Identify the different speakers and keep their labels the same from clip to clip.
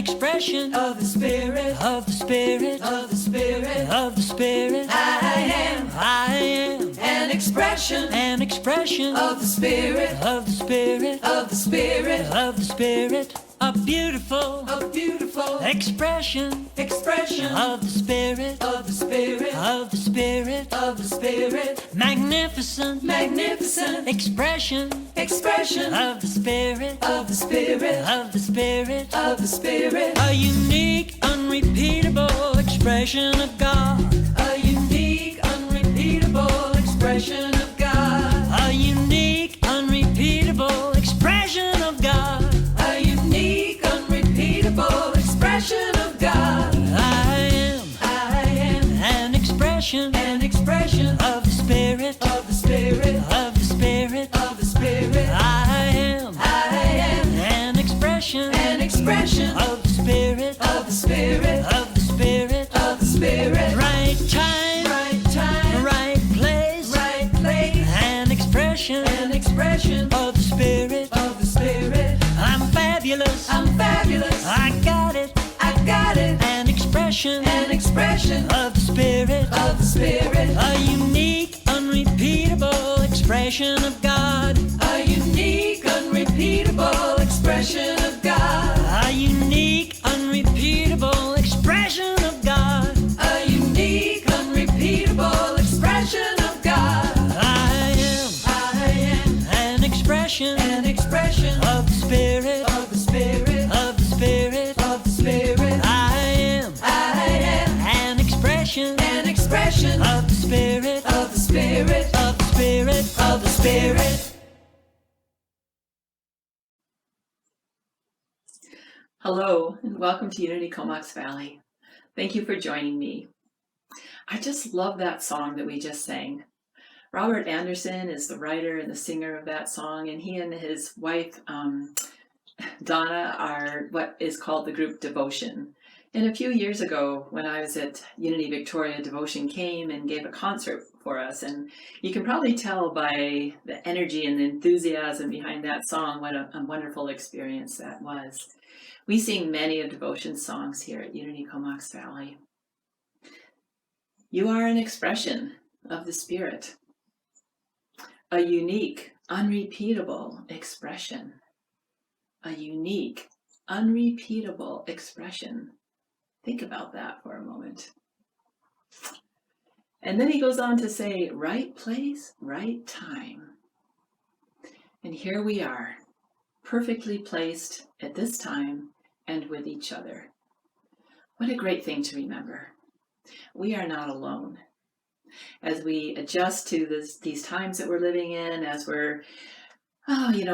Speaker 1: expression of the Spirit, of the Spirit, of the Spirit, of the Spirit. I am an expression of the Spirit, of the Spirit, of the Spirit, of the Spirit. A beautiful expression of the Spirit, of the Spirit, of the Spirit, of the Spirit. Magnificent expression of the Spirit, of the Spirit, of the Spirit, of the Spirit. A unique, unrepeatable expression of God. A unique, unrepeatable expression of God. A unique, unrepeatable expression of God. A unique, unrepeatable expression of God. I am an expression of the Spirit, of the Spirit, of the Spirit, of the Spirit. I am an expression of the Spirit, of the Spirit, of the Spirit, of the Spirit. Right time, right place, an expression of the Spirit, of the Spirit. I'm fabulous, I got it, an expression of the Spirit, of the Spirit. A unique, unrepeatable expression of God. A unique, unrepeatable expression of God. A unique, unrepeatable expression of God. A unique, unrepeatable expression of God. I am an expression of the Spirit, of the Spirit, of the Spirit, of the Spirit. I am an expression of the Spirit, of the Spirit, of the Spirit, of the Spirit.
Speaker 2: Hello, and welcome to Unity Comox Valley. Thank you for joining me. I just love that song that we just sang. Robert Anderson is the writer and the singer of that song, and he and his wife, Donna, are what is called the group Devotion. And a few years ago, when I was at Unity Victoria, Devotion came and gave a concert for us, and you can probably tell by the energy and the enthusiasm behind that song what a wonderful experience that was. We sing many of Devotion's songs here at Unity Comox Valley. You are an expression of the Spirit, a unique, unrepeatable expression, a unique, unrepeatable expression. Think about that for a moment. And then he goes on to say, right place, right time. And here we are, perfectly placed at this time and with each other. What a great thing to remember. We are not alone. As we adjust to these times that we're living in, as we're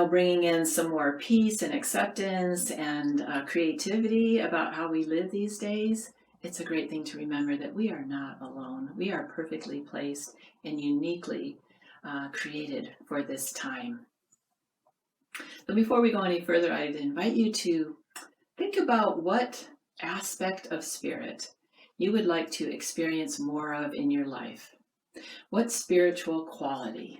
Speaker 2: bringing in some more peace and acceptance and creativity about how we live these days, it's a great thing to remember that we are not alone. We are perfectly placed and uniquely created for this time. But before we go any further, I'd invite you to think about what aspect of Spirit you would like to experience more of in your life. What spiritual quality?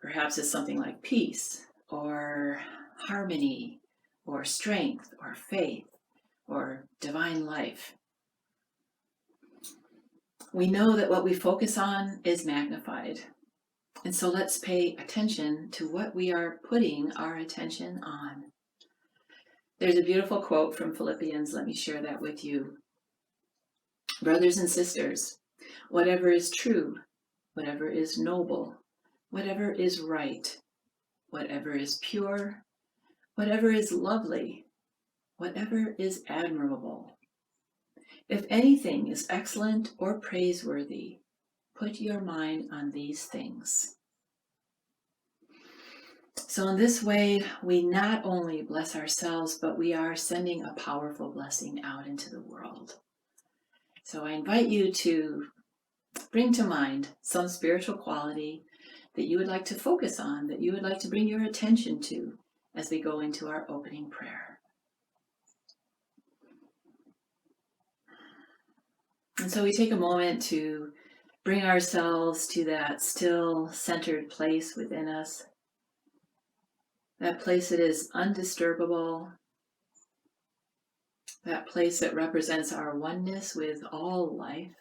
Speaker 2: Perhaps it's something like peace, or harmony, or strength, or faith, or divine life. We know that what we focus on is magnified. And so let's pay attention to what we are putting our attention on. There's a beautiful quote from Philippians. Let me share that with you. Brothers and sisters, whatever is true, whatever is noble, whatever is right, whatever is pure, whatever is lovely, whatever is admirable, if anything is excellent or praiseworthy, put your mind on these things. So in this way, we not only bless ourselves, but we are sending a powerful blessing out into the world. So I invite you to bring to mind some spiritual quality that you would like to focus on, that you would like to bring your attention to as we go into our opening prayer. And so we take a moment to bring ourselves to that still, centered place within us, that place that is undisturbable, that place that represents our oneness with all life,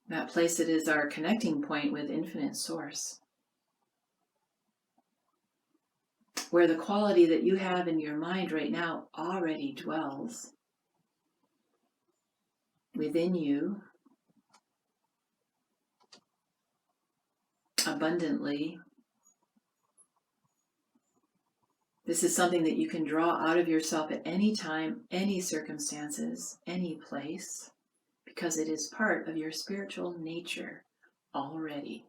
Speaker 2: that place that is our connecting point with infinite source, where the quality that you have in your mind right now already dwells within you abundantly. This is something that you can draw out of yourself at any time, any circumstances, any place, because it is part of your spiritual nature already.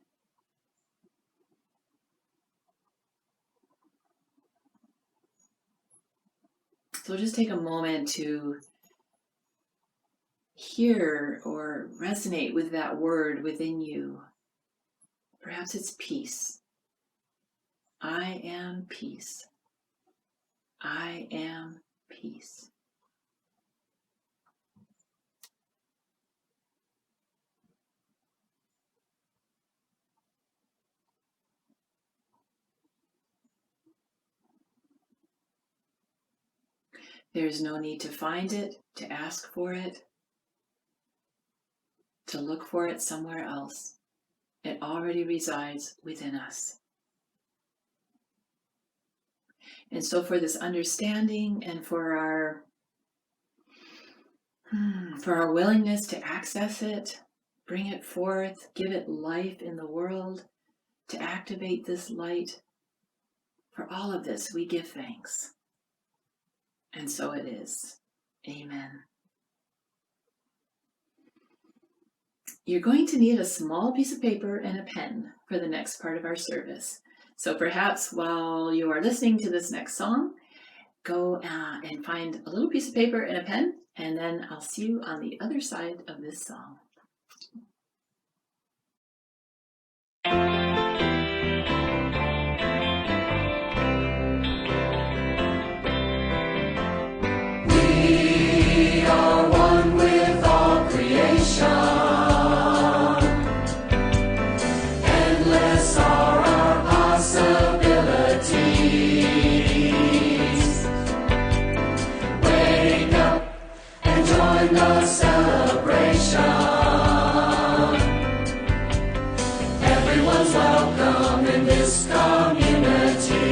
Speaker 2: So just take a moment to hear or resonate with that word within you. Perhaps it's peace. I am peace. I am peace. There's no need to find it, to ask for it, to look for it somewhere else. It already resides within us. And so for this understanding and for our willingness to access it, bring it forth, give it life in the world, to activate this light, for all of this we give thanks. And so it is. Amen. You're going to need a small piece of paper and a pen for the next part of our service. So perhaps while you are listening to this next song, go and find a little piece of paper and a pen, and then I'll see you on the other side of this song.
Speaker 1: We are one with all creation. Endless are our possibilities. Wake up and join the celebration. Everyone's welcome in this community.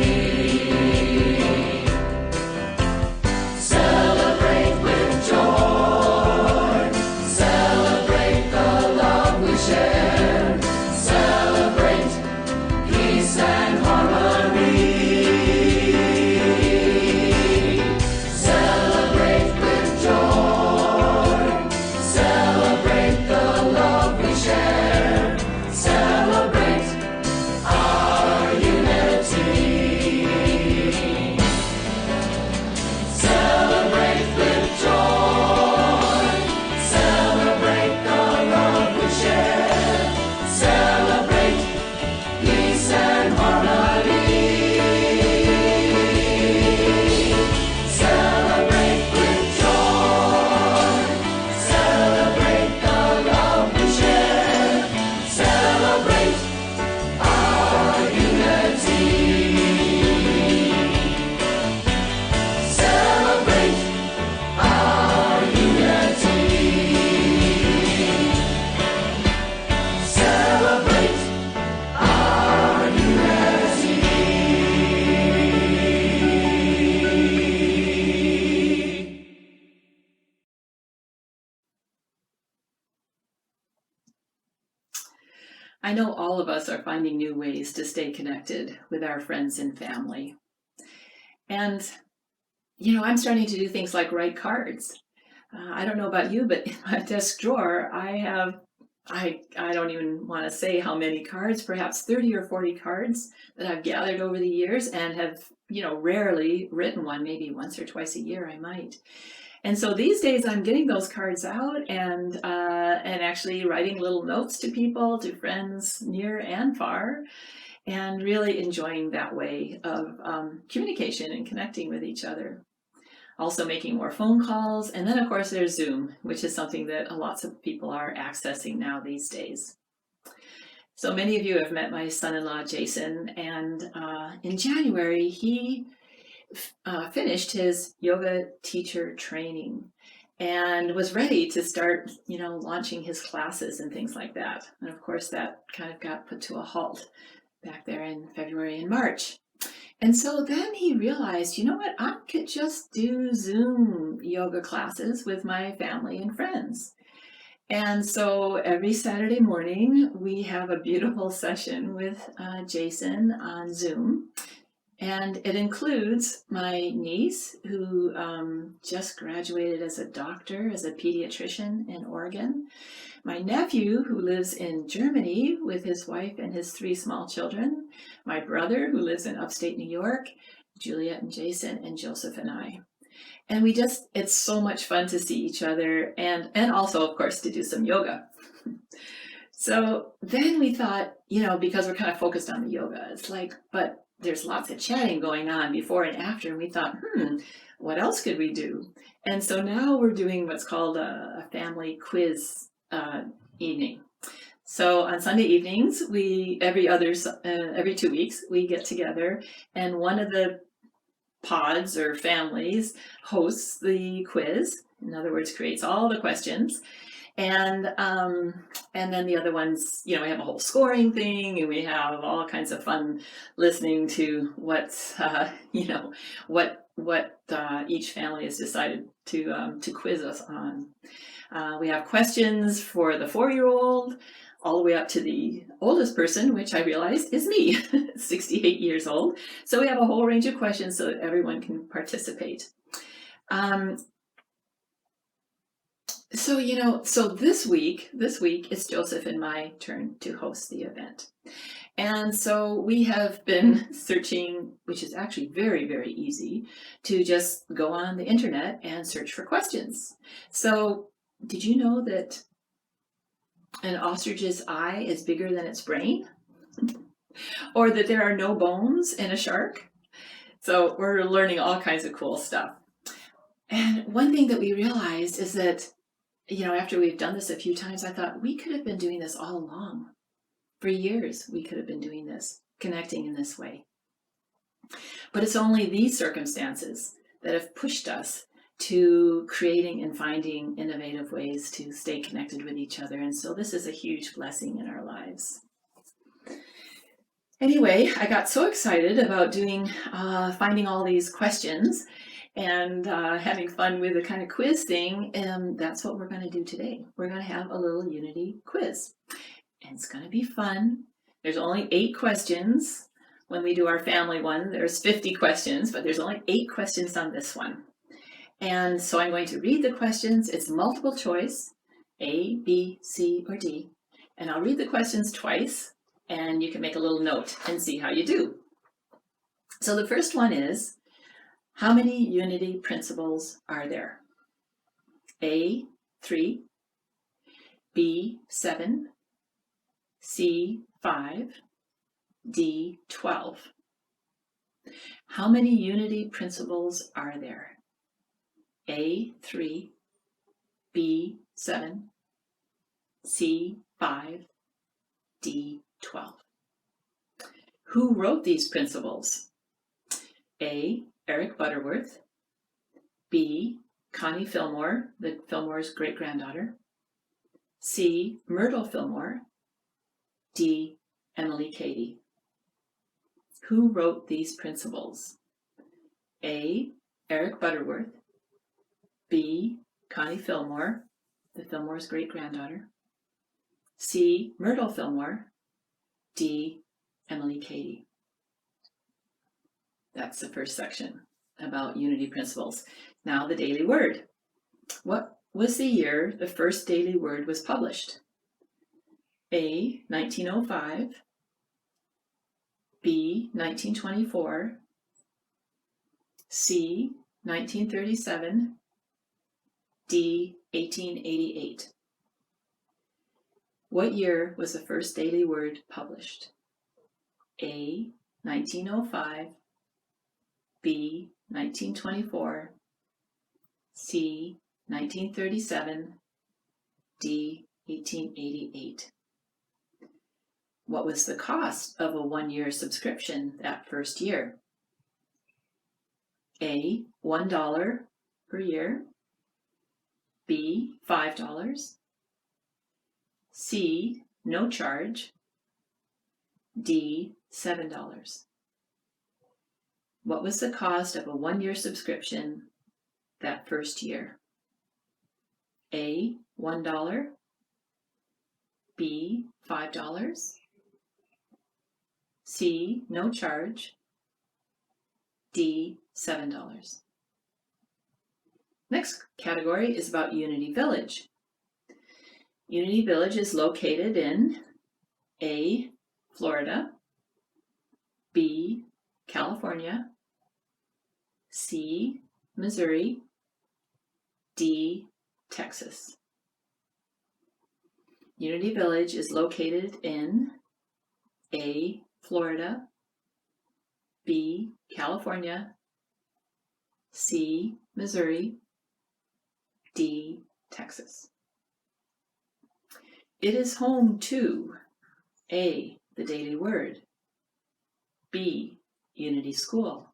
Speaker 1: Celebrate with joy. Celebrate the love we share. Celebrate peace and harmony. Celebrate with joy. Celebrate the love we share. Celebrate our unity. Celebrate with joy. Celebrate the love we share. Celebrate peace and harmony. Celebrate with joy. Celebrate the love we share. Celebrate our unity. Celebrate our unity. Celebrate our unity.
Speaker 2: I know all of us are finding new ways to stay connected with our friends and family. And, I'm starting to do things like write cards. I don't know about you, but in my desk drawer, I don't even want to say how many cards, perhaps 30 or 40 cards that I've gathered over the years and have, rarely written one, maybe once or twice a year I might. And so these days I'm getting those cards out and actually writing little notes to people, to friends near and far, and really enjoying that way of communication and connecting with each other. Also making more phone calls, and then of course there's Zoom, which is something that lots of people are accessing now these days. So many of you have met my son-in-law Jason, and in January he finished his yoga teacher training and was ready to start, launching his classes and things like that. And of course, that kind of got put to a halt back there in February and March. And so then he realized, you know what, I could just do Zoom yoga classes with my family and friends. And so every Saturday morning, we have a beautiful session with Jason on Zoom. And it includes my niece, who just graduated as a doctor, as a pediatrician in Oregon, my nephew, who lives in Germany with his wife and his 3 small children, my brother, who lives in upstate New York, Juliet and Jason, and Joseph and I. And it's so much fun to see each other and also, of course, to do some yoga. So then we thought, because we're kind of focused on the yoga, it's like, but there's lots of chatting going on before and after. And we thought, what else could we do? And so now we're doing what's called a family quiz evening. So on Sunday evenings, every 2 weeks, we get together, and one of the pods or families hosts the quiz. In other words, creates all the questions. And then the other ones, we have a whole scoring thing, and we have all kinds of fun listening to what each family has decided to quiz us on. We have questions for the 4-year-old, all the way up to the oldest person, which I realized is me, 68 years old. So we have a whole range of questions so that everyone can participate. So this week it's Joseph and my turn to host the event. And so we have been searching, which is actually very, very easy, to just go on the internet and search for questions. So did you know that an ostrich's eye is bigger than its brain? Or that there are no bones in a shark? So we're learning all kinds of cool stuff. And one thing that we realized is that, after we've done this a few times, I thought we could have been doing this all along. For years, we could have been doing this, connecting in this way. But it's only these circumstances that have pushed us to creating and finding innovative ways to stay connected with each other. And so this is a huge blessing in our lives. Anyway, I got so excited about finding all these questions and having fun with the kind of quiz thing, and that's what we're going to do today. We're going to have a little Unity quiz, and it's going to be fun. There's only 8 questions. When we do our family one, there's 50 questions, but there's only 8 questions on this one. And so I'm going to read the questions. It's multiple choice, A, B, C, or D, and I'll read the questions twice, and you can make a little note and see how you do. So the first one is, how many unity principles are there? A, 3, B, 7, C, 5, D, 12. How many unity principles are there? A, 3, B, 7, C, 5, D, 12. Who wrote these principles? A, Eric Butterworth. B, Connie Fillmore, the Fillmore's great-granddaughter. C, Myrtle Fillmore. D, Emily Cady. Who wrote these principles? A, Eric Butterworth. B, Connie Fillmore, the Fillmore's great-granddaughter. C, Myrtle Fillmore. D, Emily Cady. That's the first section about unity principles. Now the daily word. What was the year the first daily word was published? A, 1905. B, 1924. C, 1937. D, 1888. What year was the first daily word published? A, 1905. B, 1924. C, 1937. D, 1888. What was the cost of a 1-year subscription that first year? A, $1 per year. B, $5. C, no charge. D, $7. What was the cost of a 1-year subscription that first year? A, $1. B, $5. C, no charge. D, $7. Next category is about Unity Village. Unity Village is located in A, Florida. B, California. C, Missouri. D, Texas. Unity Village is located in A, Florida. B, California. C, Missouri. D, Texas. It is home to A, the Daily Word. B, Unity School.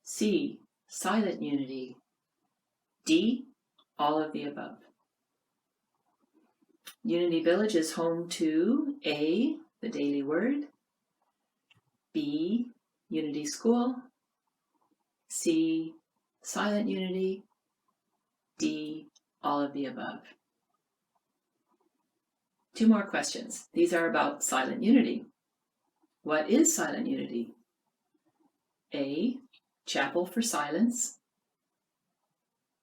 Speaker 2: C, Silent Unity. D, all of the above. Unity Village is home to A, the Daily Word. B, Unity School. C, Silent Unity. D, all of the above. 2 more questions. These are about Silent Unity. What is Silent Unity? A, Chapel for Silence.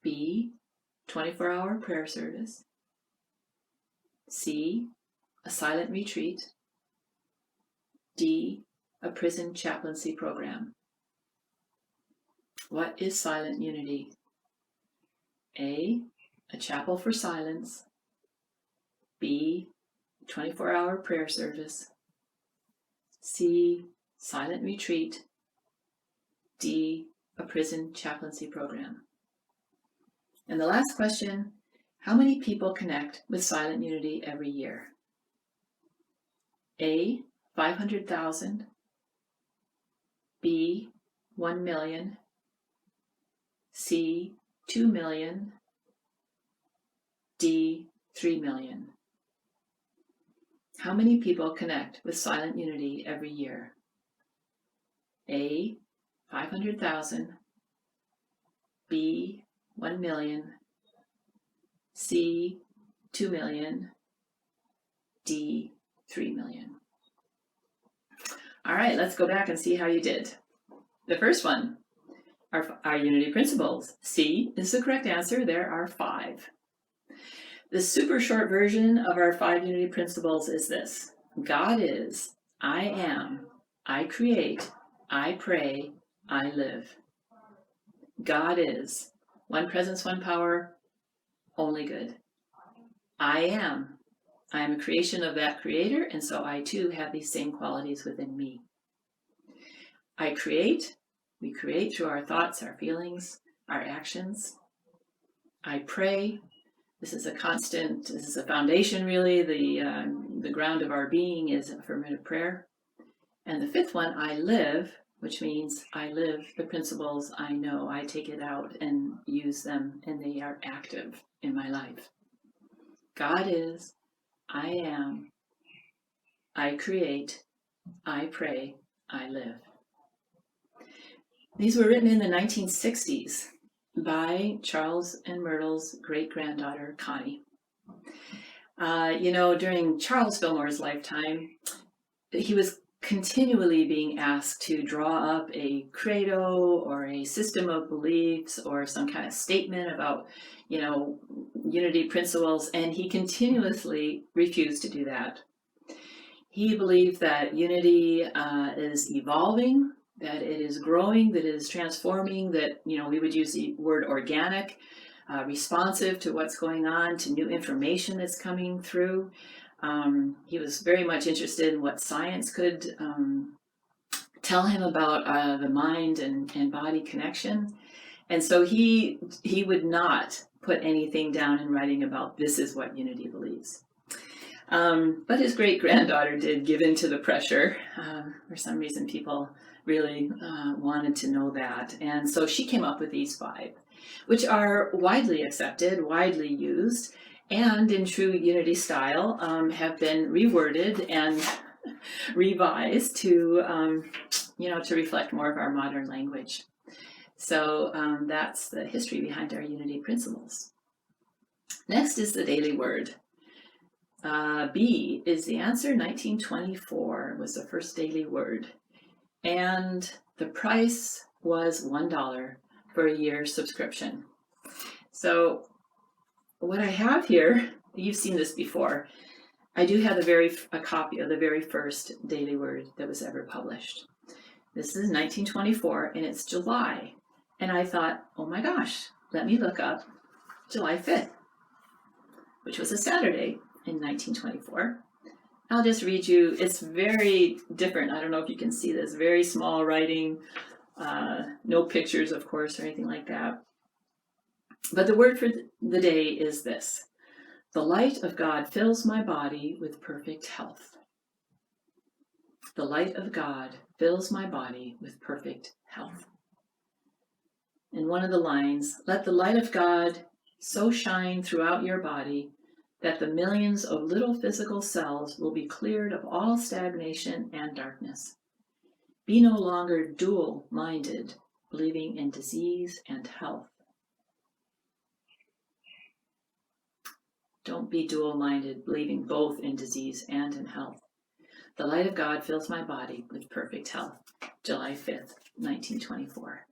Speaker 2: B, 24-hour prayer service. C, a silent retreat. D, a prison chaplaincy program. What is Silent Unity? A, a chapel for silence. B, 24-hour prayer service. C, silent retreat. D, a prison chaplaincy program. And the last question, how many people connect with Silent Unity every year? A, 500,000. B, 1 million. C, 2 million. D, 3 million. How many people connect with Silent Unity every year? A, 500,000. B, 1 million. C, 2 million. D, 3 million. All right, let's go back and see how you did. The first one, our Unity principles. C is the correct answer. There are 5. The super short version of our 5 Unity principles is this. God is, I am, I create, I pray, I live. God is, one presence, one power, only good. I am a creation of that creator, and so I too have these same qualities within me. I create, we create through our thoughts, our feelings, our actions. I pray, this is a constant, this is a foundation really, the ground of our being is affirmative prayer. And the 5th one, I live, which means I live the principles I know. I take it out and use them, and they are active in my life. God is, I am, I create, I pray, I live. These were written in the 1960s by Charles and Myrtle's great-granddaughter, Connie. During Charles Fillmore's lifetime, he was continually being asked to draw up a credo or a system of beliefs or some kind of statement about, unity principles, and he continuously refused to do that. He believed that unity is evolving, that it is growing, that it is transforming, that, we would use the word organic, responsive to what's going on, to new information that's coming through. He was very much interested in what science could tell him about the mind and body connection. And so he would not put anything down in writing about this is what unity believes. But his great-granddaughter did give in to the pressure. For some reason, people really wanted to know that. And so she came up with these 5, which are widely accepted, widely used, and in true Unity style have been reworded and revised to, to reflect more of our modern language. So that's the history behind our Unity principles. Next is the daily word. B is the answer. 1924 was the first daily word. And the price was $1 for a year subscription. So what I have here, you've seen this before. I do have a copy of the very first daily word that was ever published. This is 1924 and it's July. And I thought, oh my gosh, let me look up July 5th, which was a Saturday in 1924. I'll just read you, it's very different. I don't know if you can see this, very small writing, no pictures, of course, or anything like that. But the word for the day is this: the light of God fills my body with perfect health. The light of God fills my body with perfect health. And one of the lines, let the light of God so shine throughout your body that the millions of little physical cells will be cleared of all stagnation and darkness. Be no longer dual-minded, believing in disease and health. Don't be dual-minded, believing both in disease and in health. The light of God fills my body with perfect health. July 5th, 1924.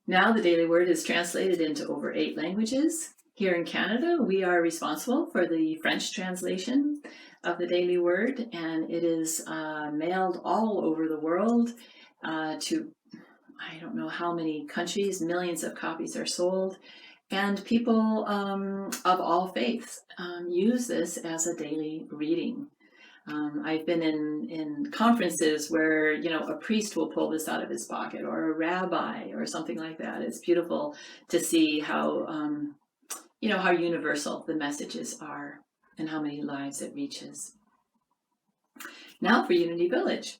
Speaker 2: Now the daily word is translated into over 8 languages. Here in Canada, we are responsible for the French translation of the daily word, and it is mailed all over the world to, I don't know how many countries. Millions of copies are sold, and people of all faiths use this as a daily reading. I've been in conferences where, a priest will pull this out of his pocket, or a rabbi, or something like that. It's beautiful to see how, how universal the messages are and how many lives it reaches. Now for Unity Village.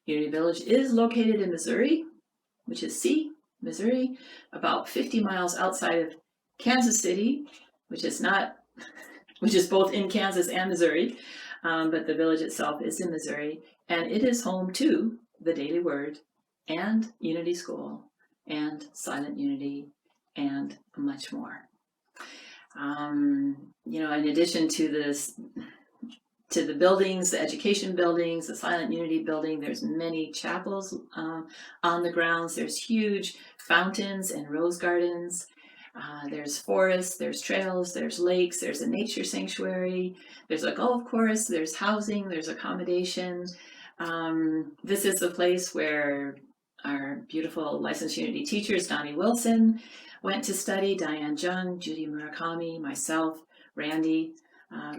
Speaker 2: Unity Village is located in Missouri, which is Missouri, about 50 miles outside of Kansas City, which is both in Kansas and Missouri. But the village itself is in Missouri, and it is home to the Daily Word and Unity School and Silent Unity and much more. In addition to the buildings, the education buildings, the Silent Unity building, there's many chapels on the grounds. There's huge fountains and rose gardens. There's forests, there's trails, there's lakes, there's a nature sanctuary, there's a golf course, there's housing, there's accommodation. This is the place where our beautiful licensed Unity teachers, Donnie Wilson, went to study, Diane Jung, Judy Murakami, myself, Randy,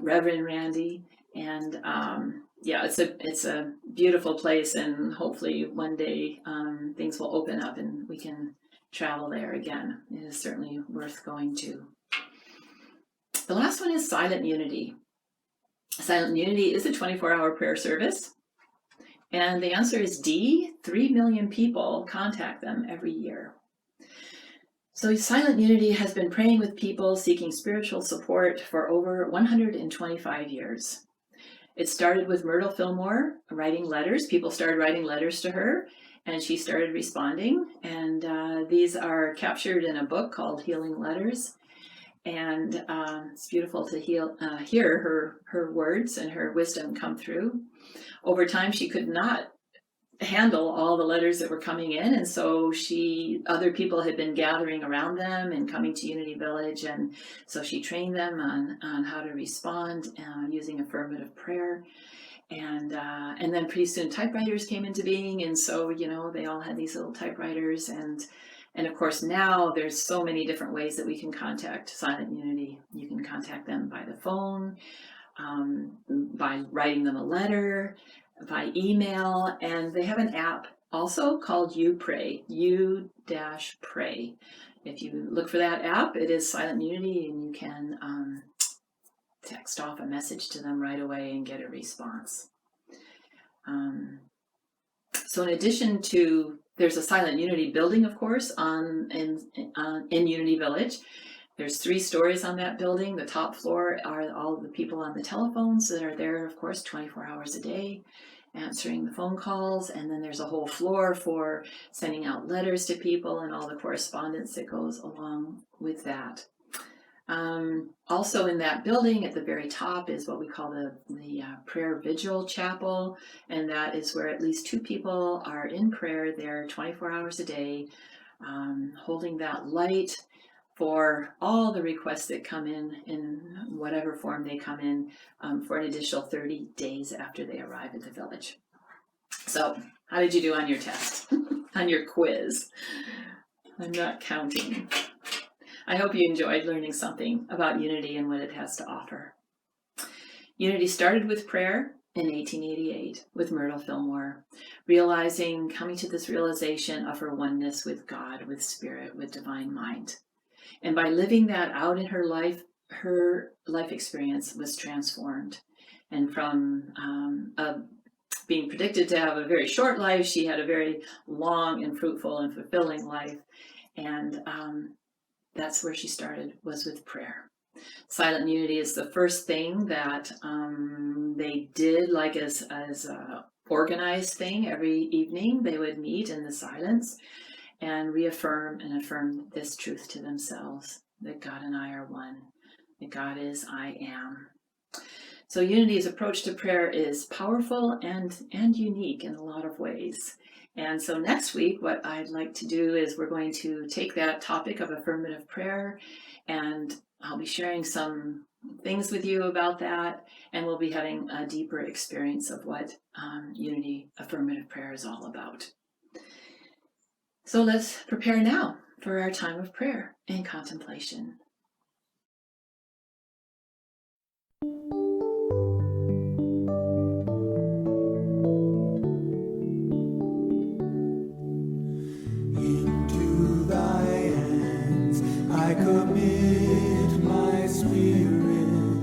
Speaker 2: Reverend Randy, and it's a beautiful place, and hopefully one day things will open up and we can travel there again. It is certainly worth going to. The last one is Silent Unity. Silent Unity is a 24-hour prayer service, and the answer is D. 3 million people contact them every year. So Silent Unity has been praying with people seeking spiritual support for over 125 years. It started with Myrtle Fillmore writing letters. People started writing letters to her, and she started responding. And these are captured in a book called Healing Letters. And it's beautiful to hear her words and her wisdom come through. Over time, she could not handle all the letters that were coming in, and so other people had been gathering around them and coming to Unity Village, and so she trained them on how to respond using affirmative prayer. And then pretty soon typewriters came into being, and so they all had these little typewriters, and of course now there's so many different ways that we can contact Silent Unity. You can contact them by the phone, by writing them a letter, by email, and they have an app also called U-Pray, U-Pray. If you look for that app, it is Silent Unity, and you can text off a message to them right away and get a response. So in addition to, there's a Silent Unity building, of course, in Unity Village. There's 3 stories on that building. The top floor are all the people on the telephones that are there, of course, 24 hours a day, answering the phone calls. And then there's a whole floor for sending out letters to people and all the correspondence that goes along with that. Also in that building at the very top is what we call the prayer vigil chapel, and that is where at least 2 people are in prayer there 24 hours a day, holding that light for all the requests that come in whatever form they come in, for an additional 30 days after they arrive at the village. So how did you do on your test, on your quiz? I'm not counting. I hope you enjoyed learning something about Unity and what it has to offer. Unity started with prayer in 1888 with Myrtle Fillmore, coming to this realization of her oneness with God, with Spirit, with Divine Mind. And by living that out in her life experience was transformed. And from being predicted to have a very short life, she had a very long and fruitful and fulfilling life. And that's where she started, was with prayer. Silent Unity is the first thing that they did, like as a organized thing. Every evening they would meet in the silence and reaffirm and affirm this truth to themselves, that God and I are one, that God is I am. So Unity's approach to prayer is powerful and unique in a lot of ways. And so next week, what I'd like to do is we're going to take that topic of affirmative prayer, and I'll be sharing some things with you about that, and we'll be having a deeper experience of what Unity affirmative prayer is all about. So let's prepare now for our time of prayer and contemplation.
Speaker 1: Into thy hands I commit my spirit.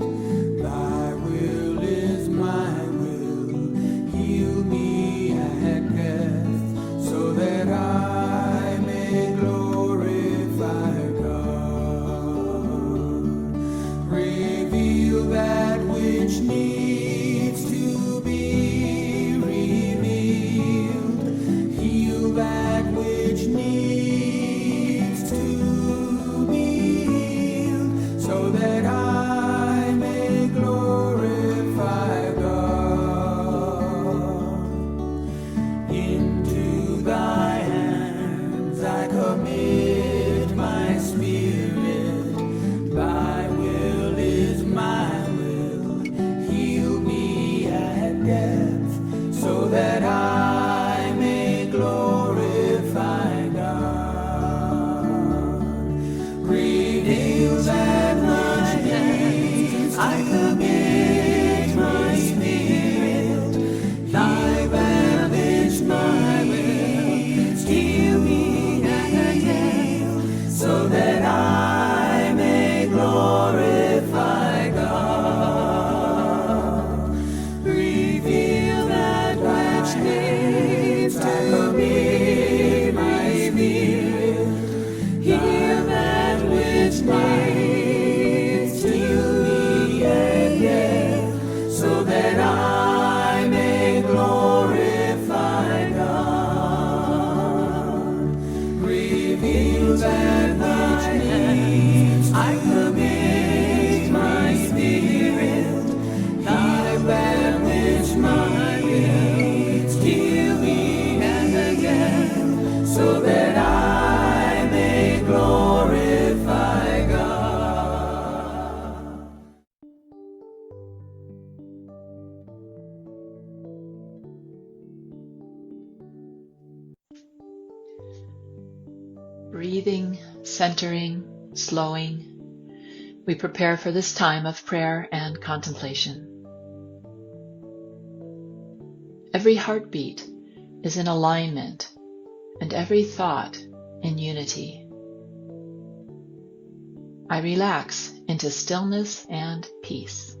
Speaker 1: Thy will is my will. Heal me at death, so that I may glorify God. Reveal that which needs to be revealed. Heal that which needs to be healed, so that I may glorify God. Into thy hands I commit my spirit. Thy will is my will. Heal me at death, so that I may glorify God. Reveal that which needs I commit my spirit. Thy will is my will. Heal me at death, so that I may glorify God. Reveal that which needs to be revealed. Heal that which needs to be ended, so that I may glorify God. Reveal that which needs I commit my spirit. Thy that which my needs. Heal me again, so that I may glorify God.
Speaker 2: Breathing, centering, slowing, we prepare for this time of prayer and contemplation. Every heartbeat is in alignment, and every thought in unity.
Speaker 3: I relax into stillness and peace.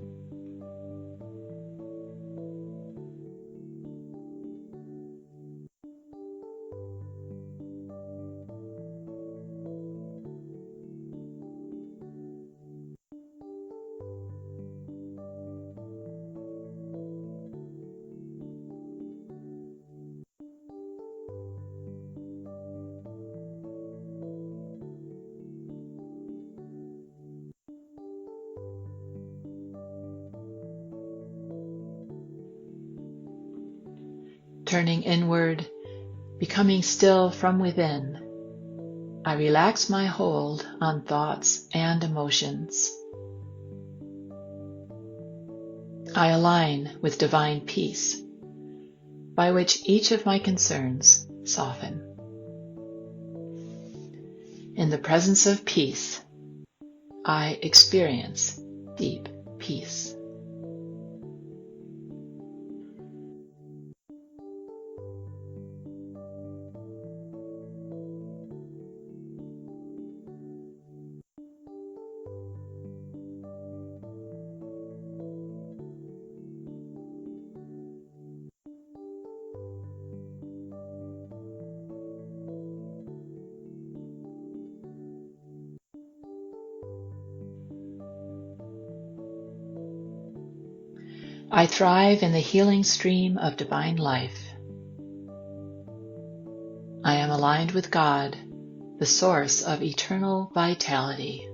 Speaker 3: Turning inward, becoming still from within, I relax my hold on thoughts and emotions. I align with divine peace, by which each of my concerns soften. In the presence of peace, I experience deep peace. I thrive in the healing stream of divine life. I am aligned with God, the source of eternal vitality.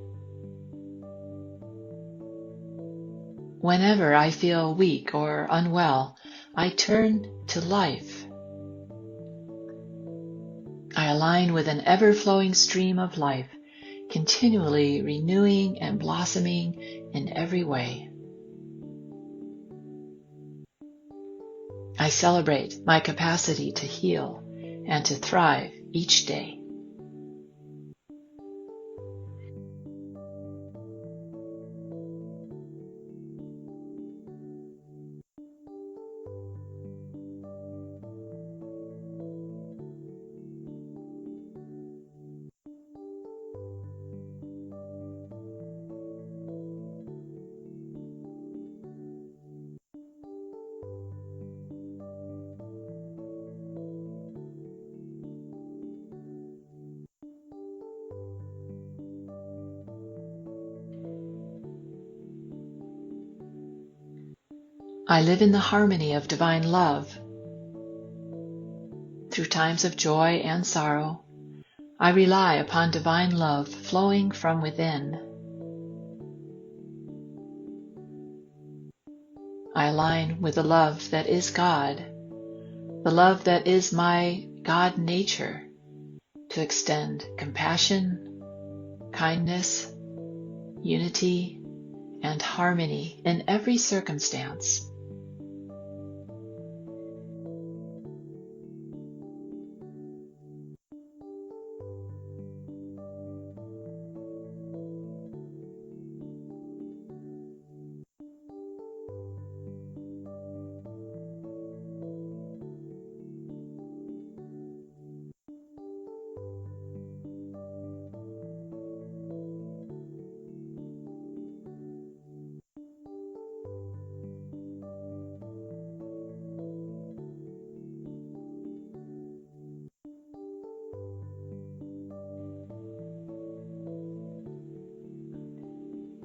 Speaker 3: Whenever I feel weak or unwell, I turn to life. I align with an ever-flowing stream of life, continually renewing and blossoming in every way. I celebrate my capacity to heal and to thrive each day. I live in the harmony of divine love. Through times of joy and sorrow, I rely upon divine love flowing from within. I align with the love that is God, the love that is my God nature, to extend compassion, kindness, unity, and harmony in every circumstance.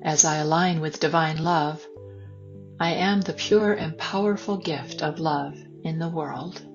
Speaker 3: As I align with divine love, I am the pure and powerful gift of love in the world.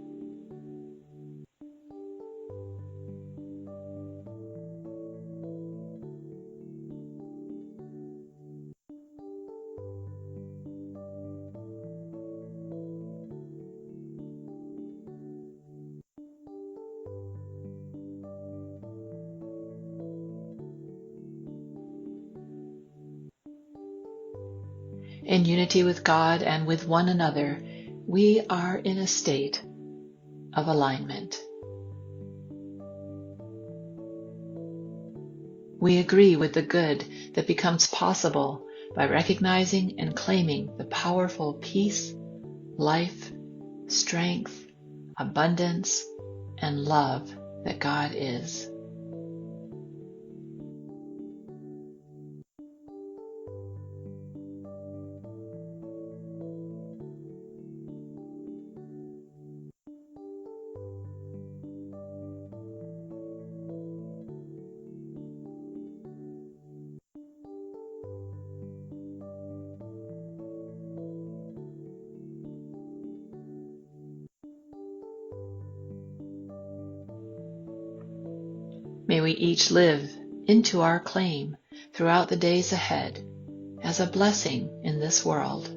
Speaker 3: In unity with God and with one another, we are in a state of alignment. We agree with the good that becomes possible by recognizing and claiming the powerful peace, life, strength, abundance, and love that God is. May we each live into our claim throughout the days ahead as a blessing in this world.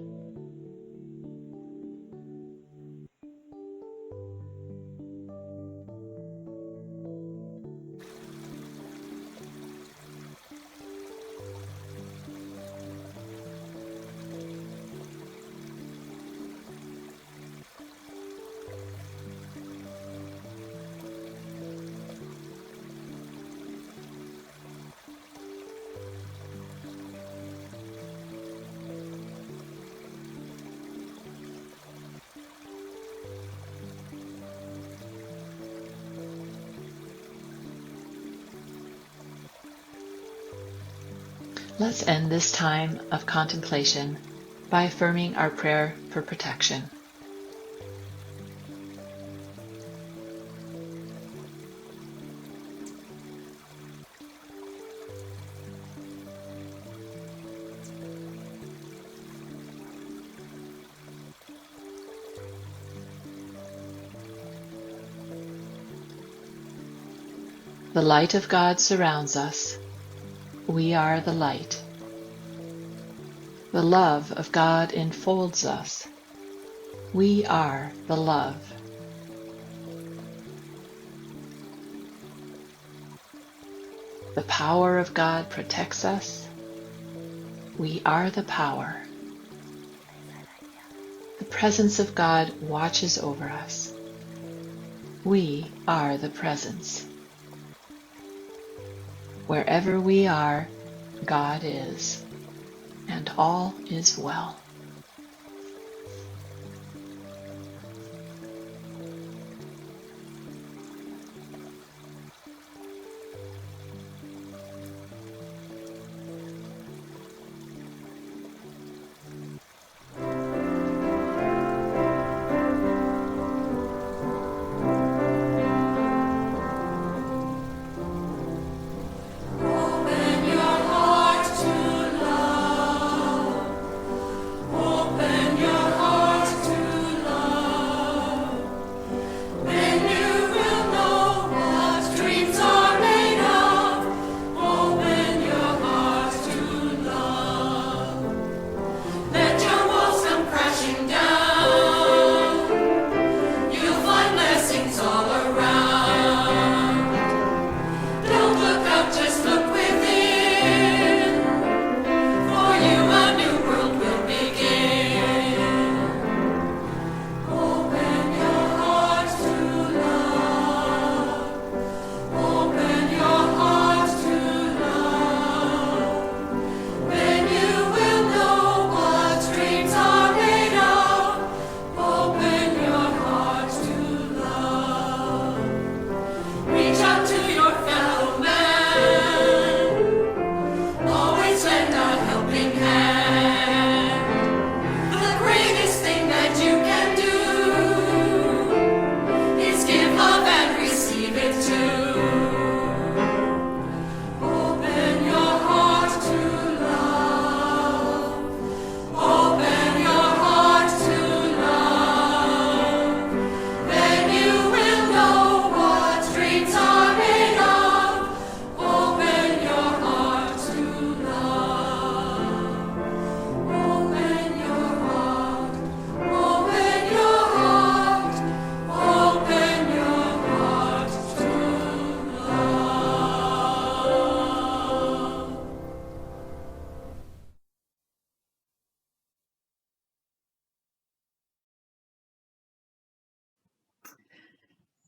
Speaker 3: Let's end this time of contemplation by affirming our prayer for protection. The light of God surrounds us. We are the light. The love of God enfolds us. We are the love. The power of God protects us. We are the power. The presence of God watches over us. We are the presence. Wherever we are, God is, and all is well.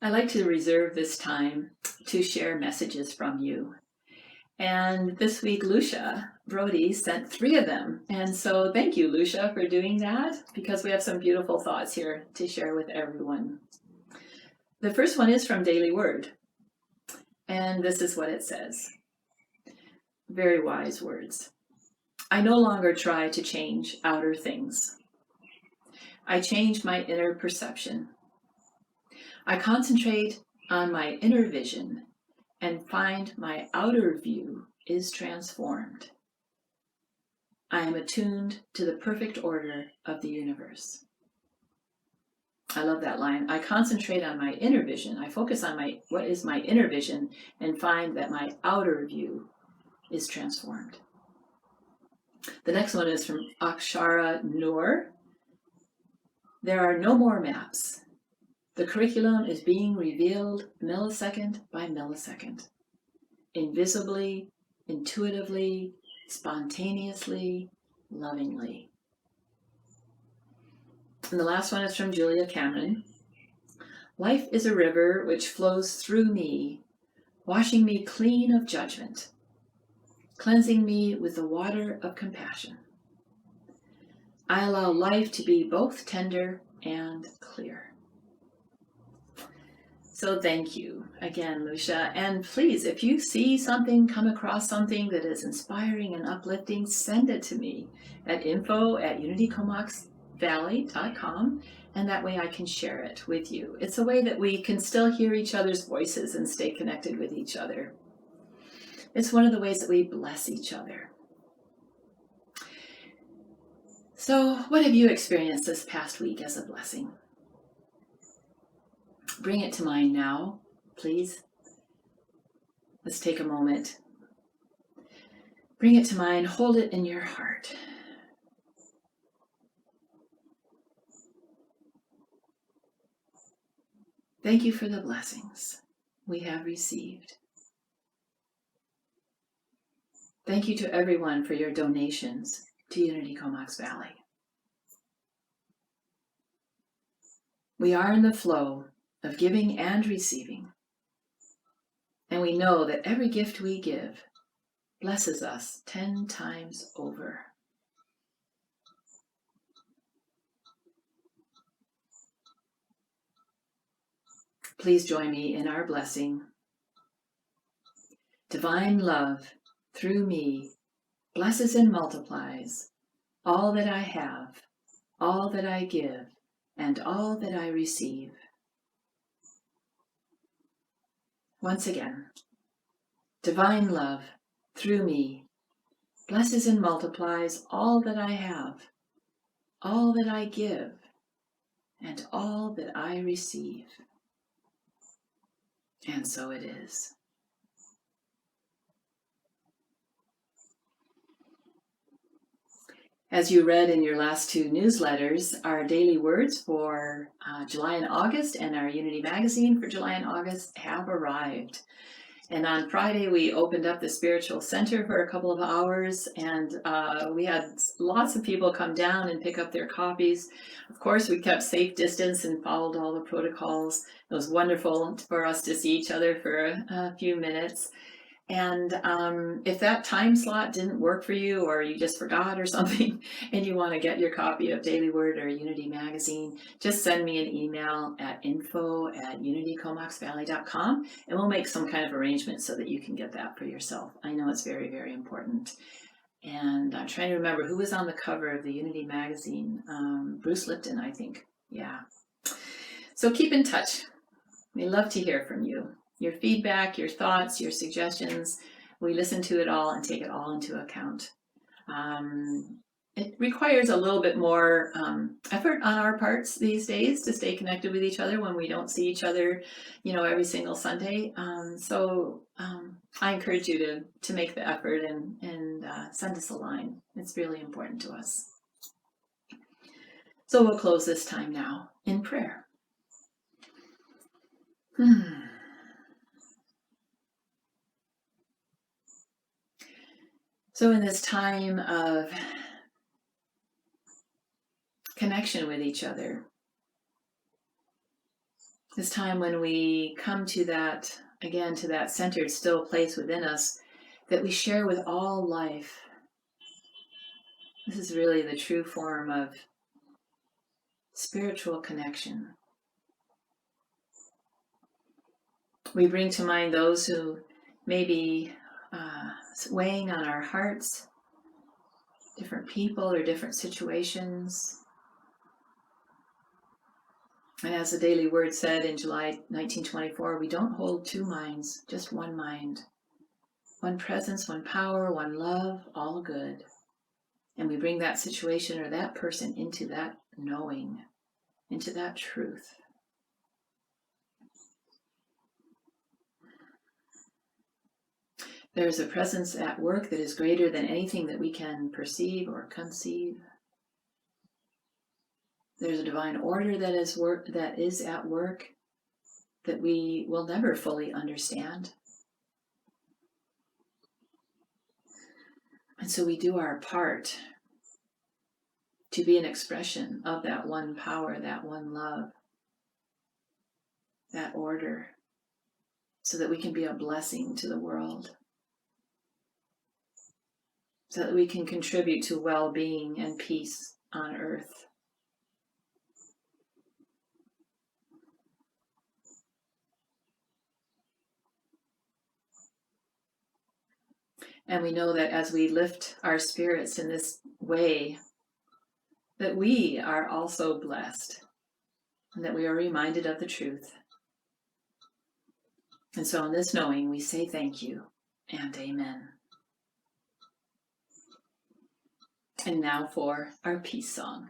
Speaker 2: I like to reserve this time to share messages from you. And this week, Lucia Brody sent 3 of them. And so thank you, Lucia, for doing that, because we have some beautiful thoughts here to share with everyone. The first one is from Daily Word. And this is what it says. Very wise words. I no longer try to change outer things. I change my inner perception. I concentrate on my inner vision and find my outer view is transformed. I am attuned to the perfect order of the universe. I love that line. I concentrate on my inner vision. I focus on what is my inner vision and find that my outer view is transformed. The next one is from Akshara Noor. There are no more maps. The curriculum is being revealed millisecond by millisecond, invisibly, intuitively, spontaneously, lovingly. And the last one is from Julia Cameron. Life is a river which flows through me, washing me clean of judgment, cleansing me with the water of compassion. I allow life to be both tender and clear. So thank you again, Lucia. And please, if you see something, come across something that is inspiring and uplifting, send it to me at info@unitycomoxvalley.com, and that way I can share it with you. It's a way that we can still hear each other's voices and stay connected with each other. It's one of the ways that we bless each other. So what have you experienced this past week as a blessing? Bring it to mind now, please. Let's take a moment. Bring it to mind, hold it in your heart. Thank you for the blessings we have received. Thank you to everyone for your donations to Unity Comox Valley. We are in the flow of giving and receiving, and we know that every gift we give blesses us 10 times over. Please join me in our blessing. Divine love through me blesses and multiplies all that I have, all that I give, and all that I receive. Once again, divine love through me blesses and multiplies all that I have, all that I give, and all that I receive. And so it is. As you read in your last two newsletters, our daily words for July and August and our Unity magazine for July and August have arrived. And on Friday, we opened up the spiritual center for a couple of hours, and we had lots of people come down and pick up their copies. Of course, we kept safe distance and followed all the protocols. It was wonderful for us to see each other for a few minutes. And if that time slot didn't work for you, or you just forgot or something, and you want to get your copy of Daily Word or Unity Magazine, just send me an email at info@unitycomoxvalley.com, and we'll make some kind of arrangement so that you can get that for yourself. I know it's very, very important. And I'm trying to remember who was on the cover of the Unity Magazine. Bruce Lipton, I think. Yeah. So keep in touch. We love to hear from you. Your feedback, your thoughts, your suggestions, we listen to it all and take it all into account. It requires a little bit more effort on our parts these days to stay connected with each other when we don't see each other, every single Sunday. So I encourage you to make the effort and send us a line. It's really important to us. So we'll close this time now in prayer. So in this time of connection with each other, this time when we come to that, again, to that centered, still place within us that we share with all life, this is really the true form of spiritual connection. We bring to mind those who may be weighing on our hearts, different people or different situations. And as the Daily Word said in July 1924, we don't hold two minds, just one mind. One presence, one power, one love, all good. And we bring that situation or that person into that knowing. into that truth. There is a presence at work that is greater than anything that we can perceive or conceive. There's a divine order that is at work that we will never fully understand. And so we do our part to be an expression of that one power, that one love, that order, so that we can be a blessing to the world, so that we can contribute to well-being and peace on earth. And we know that as we lift our spirits in this way, that we are also blessed, and that we are reminded of the truth. And so in this knowing, we say thank you and amen. And now for our peace song.